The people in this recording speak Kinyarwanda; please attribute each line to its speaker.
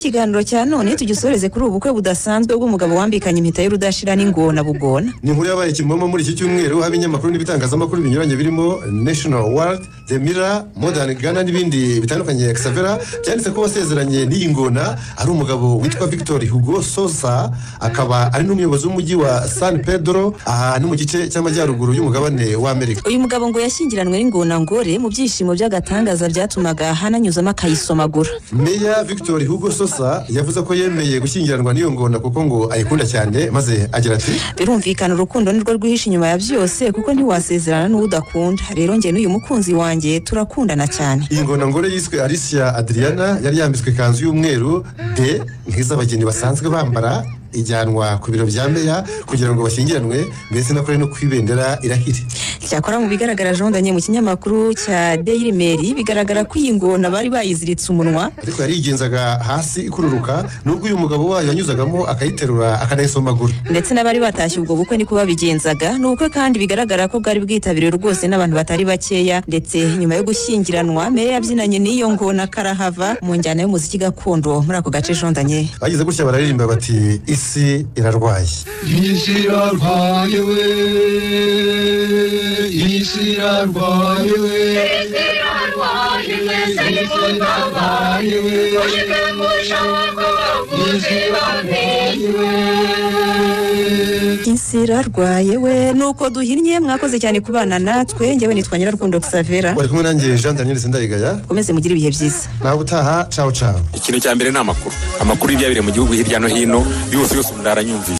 Speaker 1: Ikiganiro cya none tugisoreze kuri ubukwe budasanzwe bw'umugabo wambikanye impeta y'urudashira n'ingona bugona.
Speaker 2: Ni nkuru yabaye kimomo muri iki cyumweru habinyamakuru n'ibitangazamakuru binyuranye birimo National World, The Mirror, Modern Ghana n'ibindi bitandukanye. Xavera cyanditse ko wasezeranye n'iyi ngona ari umugabo witwa Victor Hugo Sosa, akaba ari n'umuyobozi w'umujyi wa San Pedro ahantu mu gice cy'amajyaruguru y'umugabane wa Amerika.
Speaker 1: Uyu mugabo ngo yashyingiranwe n'ingona ngore mu byishimo by'agatangaza byatumaga hananyuzamo akayisomagura.
Speaker 2: Meya Victor Hugo Sosa yavuze ko yemeye gushyingiranwa n'iyo ngona kuko ngo ayikunda cyane, maze agira ati
Speaker 1: birumvikana urukundo nirwo rwihishe inyuma ya byose kuko ntiwasezerana n'udakunda. Rero njye n'uyu mukunzi wanjye turakundana cyane.
Speaker 2: Iyi ngona ngore yiswe Alicia Adriana yari yambitswe ikanzu y'umweru de nk'iz'abageni basanzwe bambara, ijyanwa ku biro bya meya kugira ngo bashyingiranwe, mbese nakore no kwibendera irahire.
Speaker 1: Cyakora mu bigaragara jondanye mu kinyamakuru cya Daily Mail bigaragara ko iyi ngona bari bayiziritse umunwa,
Speaker 2: ariko yarigenzaga hasi ikururuka, nubwo uyu mugabo wayo yanyuzagamo akayiterura akanayisomagura.
Speaker 1: Ndetse n'abari batashye ubwo bukwe niko babigenzaga. N'ubukwe kandi bigaragara ko bwari bwitabiriwe rwose n'abantu batari bakeya, ndetse nyuma yo gushyingiranwa meya yabyinanye n'iyo ngona karahava mu njyana y'umuziki gakondo muri ako gace jondanye.
Speaker 2: Bagize gutya bararirimba bati isi irarwaye.
Speaker 3: Isi irarwaye we, isi irarwaye we, isi irarwaye we, isi irarwaye we,
Speaker 1: isi irarwaye we. Nuko duhinnye, mwakoze cyane kubana natwe. Njyewe nitwa Nyirarukundo Xavera,
Speaker 2: wari kumwe nanjye Jean Daniel Sendayigaya.
Speaker 1: komeze mugire ibihe byiza.
Speaker 2: Nawe utaha, ciao ciao.
Speaker 4: Ikintu cya mbere ni amakuru y'ibyabire mu gihugu hirya no hino yose umuntu aranyumvise.